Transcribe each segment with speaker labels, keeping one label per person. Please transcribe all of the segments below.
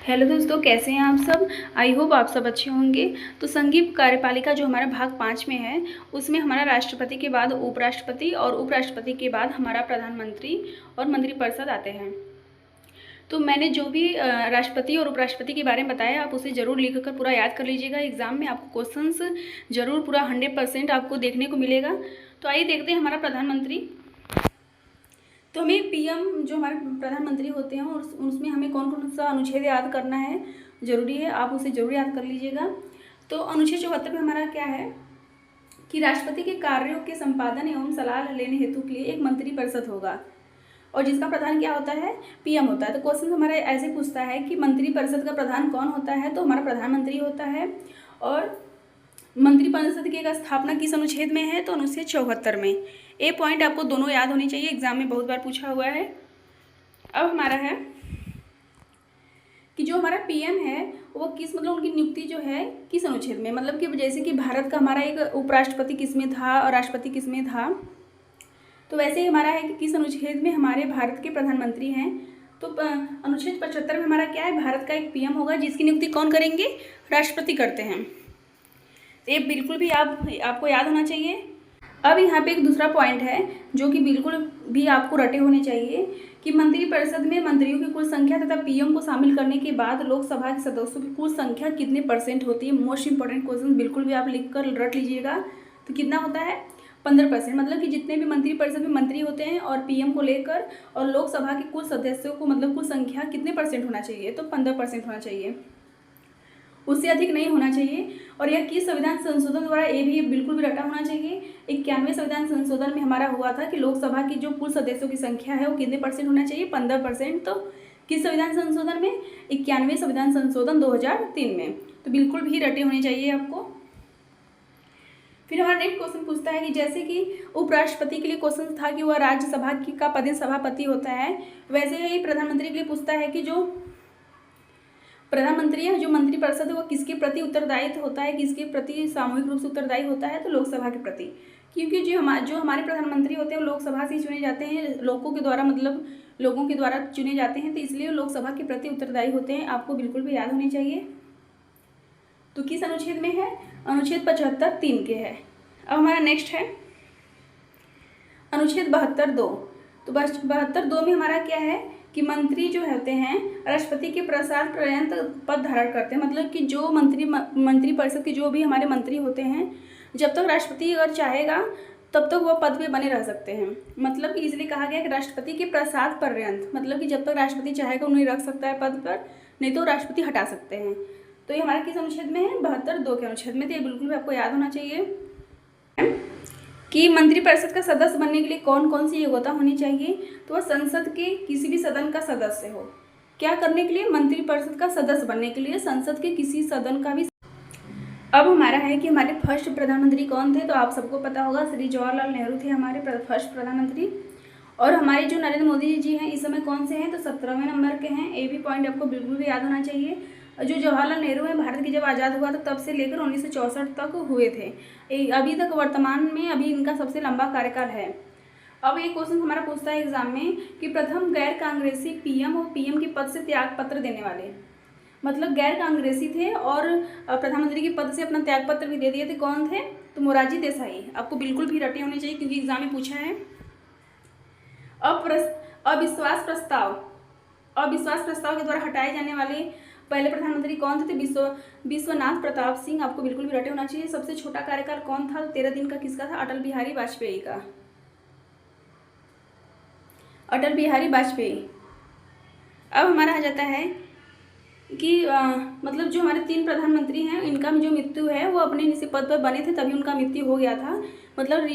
Speaker 1: Hello दोस्तों, कैसे हैं आप सब। आई होप आप सब अच्छे होंगे। तो संघीय कार्यपालिका जो हमारा भाग 5 में है, उसमें हमारा राष्ट्रपति के बाद उपराष्ट्रपति और उपराष्ट्रपति के बाद हमारा प्रधानमंत्री और मंत्रिपरिषद आते हैं। तो मैंने जो भी राष्ट्रपति और उपराष्ट्रपति के बारे में बताया, आप उसे ज़रूर लिख कर पूरा याद कर लीजिएगा। एग्ज़ाम में आपको क्वेश्चंस ज़रूर पूरा 100% आपको देखने को मिलेगा। तो आइए देखते हैं हमारा प्रधानमंत्री। तो हमें पीएम जो हमारे प्रधानमंत्री होते हैं और उसमें हमें कौन कौन सा अनुच्छेद याद करना है, ज़रूरी है, आप उसे ज़रूर याद कर लीजिएगा। तो अनुच्छेद 74 में हमारा क्या है कि राष्ट्रपति के कार्यों के संपादन एवं सलाह लेने हेतु के लिए एक मंत्रिपरिषद होगा और जिसका प्रधान क्या होता है, पीएम होता है। तो क्वेश्चन हमारा ऐसे पूछता है कि मंत्रिपरिषद का प्रधान कौन होता है, तो हमारा प्रधानमंत्री होता है। और मंत्रिपरिषद की एक स्थापना किस अनुच्छेद में है, तो अनुच्छेद 74 में। ए पॉइंट आपको दोनों याद होनी चाहिए, एग्जाम में बहुत बार पूछा हुआ है। अब हमारा है कि जो हमारा पीएम है वो किस, मतलब उनकी नियुक्ति जो है किस अनुच्छेद में, मतलब कि जैसे कि भारत का हमारा एक उपराष्ट्रपति किस में था और राष्ट्रपति किस में था, तो वैसे ही हमारा है कि किस अनुच्छेद में हमारे भारत के प्रधानमंत्री हैं। तो अनुच्छेद 75 में हमारा क्या है, भारत का एक पीएम होगा जिसकी नियुक्ति कौन करेंगे, राष्ट्रपति करते हैं। तो ये बिल्कुल भी आपको याद होना चाहिए। अब यहाँ पे एक दूसरा पॉइंट है जो कि बिल्कुल भी आपको रटे होने चाहिए कि मंत्रिपरिषद में मंत्रियों की कुल संख्या तथा पीएम को शामिल करने के बाद लोकसभा के सदस्यों की कुल संख्या कितने % होती है। मोस्ट इंपॉर्टेंट क्वेश्चन, बिल्कुल भी आप लिख कर रट लीजिएगा। तो कितना होता है, 15%। मतलब कि जितने भी मंत्रिपरिषद में मंत्री होते हैं और पीएम को लेकर और लोकसभा के कुल सदस्यों को, मतलब कुल संख्या कितने % होना चाहिए, तो 15% होना चाहिए, उससे अधिक नहीं होना चाहिए। और यह किस संविधान संशोधन द्वारा, ये भी बिल्कुल भी रटा होना चाहिए। 91वें संविधान संशोधन में हमारा हुआ था कि लोकसभा की जो कुल सदस्यों की संख्या है वो कितने % होना चाहिए, 15%। तो किस संविधान संशोधन में, 91वें संविधान संशोधन 2003 में। तो बिल्कुल भी रटे होने चाहिए आपको। फिर हमारा नेक्स्ट क्वेश्चन पूछता है कि जैसे कि उपराष्ट्रपति के लिए क्वेश्चन था कि वह राज्यसभा का पदेन सभापति होता है, वैसे ही प्रधानमंत्री के लिए पूछता है कि जो प्रधानमंत्री है, जो मंत्रिपरिषद है, वो किसके प्रति उत्तरदायित्व होता है, किसके प्रति सामूहिक रूप से उत्तरदायी होता है, तो लोकसभा के प्रति। क्योंकि जो हमारे प्रधानमंत्री होते हैं वो लोकसभा से चुने जाते हैं, लोगों के द्वारा, मतलब लोगों के द्वारा चुने जाते हैं, तो इसलिए लोकसभा के प्रति उत्तरदायी होते हैं। आपको बिल्कुल भी याद होनी चाहिए। तो किस अनुच्छेद में है, अनुच्छेद 75 3 के है। अब हमारा नेक्स्ट है अनुच्छेद 72 2। तो 72 2 में हमारा क्या है कि मंत्री जो होते हैं राष्ट्रपति के प्रसाद पर्यंत पद धारण करते हैं। मतलब कि जो मंत्रिपरिषद के जो भी हमारे मंत्री होते हैं, जब तक राष्ट्रपति अगर चाहेगा तब तक वह पद पे बने रह सकते हैं। मतलब कि इसलिए कहा गया कि राष्ट्रपति के प्रसाद पर्यंत, मतलब कि जब तक राष्ट्रपति चाहेगा उन्हें रख सकता है पद पर, नहीं तो राष्ट्रपति हटा सकते हैं। तो ये हमारा किस अनुच्छेद में है, 72 2 के अनुच्छेद में। तो ये बिल्कुल भी आपको याद होना चाहिए कि मंत्रिपरिषद का सदस्य बनने के लिए कौन कौन सी योग्यता होनी चाहिए, तो वह संसद के किसी भी सदन का सदस्य हो। क्या करने के लिए, मंत्रिपरिषद का सदस्य बनने के लिए संसद के किसी सदन का भी। अब हमारा है कि हमारे फर्स्ट प्रधानमंत्री कौन थे, तो आप सबको पता होगा, श्री जवाहरलाल नेहरू थे हमारे फर्स्ट प्रधानमंत्री। और हमारे जो नरेंद्र मोदी जी हैं इस समय कौन से हैं, तो 17वें नंबर के हैं। ये भी पॉइंट आपको बिल्कुल भी याद होना चाहिए। जो जवाहरलाल नेहरू हैं, भारत की जब आज़ाद हुआ था तब से लेकर 1964 तक हुए थे। अभी तक वर्तमान में अभी इनका सबसे लंबा कार्यकाल है। अब एक क्वेश्चन हमारा पूछता है एग्जाम में कि प्रथम गैर कांग्रेसी पीएम और पीएम के पद से त्याग पत्र देने वाले, मतलब गैर कांग्रेसी थे और प्रधानमंत्री के पद से अपना त्याग पत्र भी दे दिए थे, कौन थे, तो मोरारजी देसाई। आपको बिल्कुल भी रटे होने चाहिए क्योंकि एग्जाम में पूछा है। अविश्वास प्रस्ताव के द्वारा हटाए जाने वाले पहले प्रधानमंत्री कौन थे, विश्वनाथ प्रताप सिंह। आपको बिल्कुल भी रटे होना चाहिए। सबसे छोटा कार्यकाल कौन था, 13 दिन का किसका था, अटल बिहारी वाजपेयी का, अटल बिहारी वाजपेयी। अब हमारा आ जाता है कि मतलब जो हमारे 3 प्रधानमंत्री हैं इनका जो मृत्यु है वो अपने किसी पद पर बने थे तभी उनका मृत्यु हो गया था, मतलब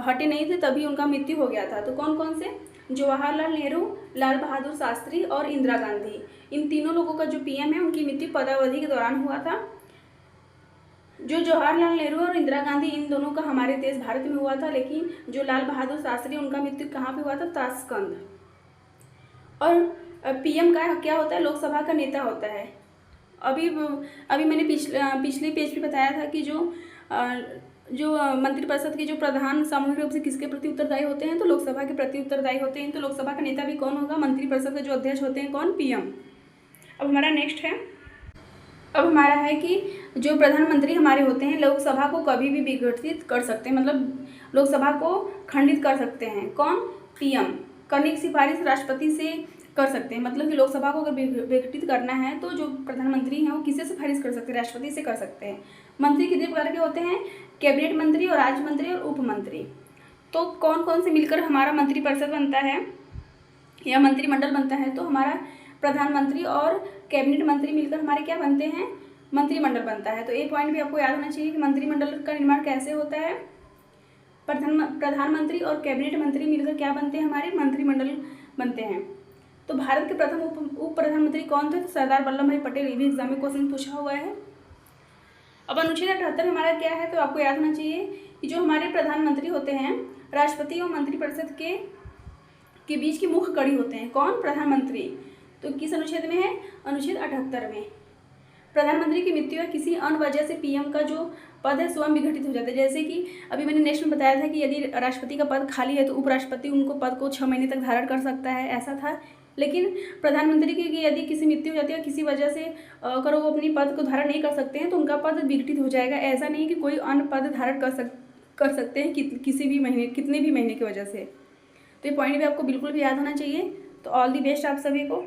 Speaker 1: हटे नहीं थे तभी उनका मृत्यु हो गया था। तो कौन कौन से, जवाहरलाल नेहरू, लाल बहादुर शास्त्री और इंदिरा गांधी। इन तीनों लोगों का जो पीएम है उनकी मृत्यु पदावधि के दौरान हुआ था। जो जवाहरलाल नेहरू और इंदिरा गांधी, इन दोनों का हमारे देश भारत में हुआ था, लेकिन जो लाल बहादुर शास्त्री उनका मृत्यु कहाँ पे हुआ था, ताशकंद। और पीएम का क्या होता है, लोकसभा का नेता होता है। अभी मैंने पिछले पेज पे बताया था कि जो मंत्रिपरिषद के जो प्रधान सामूहिक रूप से किसके प्रति उत्तरदायी होते हैं, तो लोकसभा के प्रति उत्तरदायी होते हैं। तो लोकसभा का नेता भी कौन होगा, मंत्रिपरिषद के जो अध्यक्ष होते हैं कौन, पीएम। अब हमारा नेक्स्ट है, अब हमारा है कि जो प्रधानमंत्री हमारे होते हैं लोकसभा को कभी भी विघटित कर सकते हैं, मतलब लोकसभा को खंडित कर सकते हैं। कौन? पीएम। करने की सिफारिश राष्ट्रपति से कर सकते हैं, मतलब कि लोकसभा को अगर विघटित करना है तो जो प्रधानमंत्री हैं वो किससे सिफारिश कर सकते हैं? राष्ट्रपति से कर सकते हैं। मंत्री कितने प्रकार के होते हैं? कैबिनेट मंत्री और राज्य मंत्री और उप मंत्री। तो कौन कौन से मिलकर हमारा मंत्रिपरिषद बनता है या मंत्रिमंडल बनता है? तो हमारा प्रधानमंत्री और कैबिनेट मंत्री मिलकर हमारे क्या बनते हैं? मंत्रिमंडल बनता है। तो एक पॉइंट भी आपको याद होना चाहिए कि मंत्रिमंडल का निर्माण कैसे होता है। प्रधानमंत्री और कैबिनेट मंत्री मिलकर क्या बनते हैं? हमारे मंत्रिमंडल बनते हैं। तो भारत के प्रथम उप प्रधानमंत्री कौन थे? तो सरदार वल्लभ भाई पटेल। ये भी एग्जाम में क्वेश्चन पूछा हुआ है। अब अनुच्छेद 78 हमारा क्या है? तो आपको याद होना चाहिए कि जो हमारे प्रधानमंत्री होते हैं राष्ट्रपति और मंत्रिपरिषद के बीच की मुख्य कड़ी होते हैं। कौन? प्रधानमंत्री। तो किस अनुच्छेद में है? अनुच्छेद 78 में। प्रधानमंत्री की मृत्यु या किसी अन्य वजह से पीएम का जो पद है स्वयं विघटित हो जाता है। जैसे कि अभी मैंने नेक्स्ट में बताया था कि यदि राष्ट्रपति का पद खाली है तो उपराष्ट्रपति उनको पद को 6 महीने तक धारण कर सकता है, ऐसा था। लेकिन प्रधानमंत्री की यदि किसी मृत्यु हो जाती है किसी वजह से अगर वो अपनी पद को धारण नहीं कर सकते हैं तो उनका पद विघटित हो जाएगा। ऐसा नहीं कि कोई अन्य पद धारण कर सकते हैं किसी भी महीने, कितने भी महीने की वजह से। तो ये पॉइंट भी आपको बिल्कुल भी याद होना चाहिए। तो ऑल दी बेस्ट आप सभी को।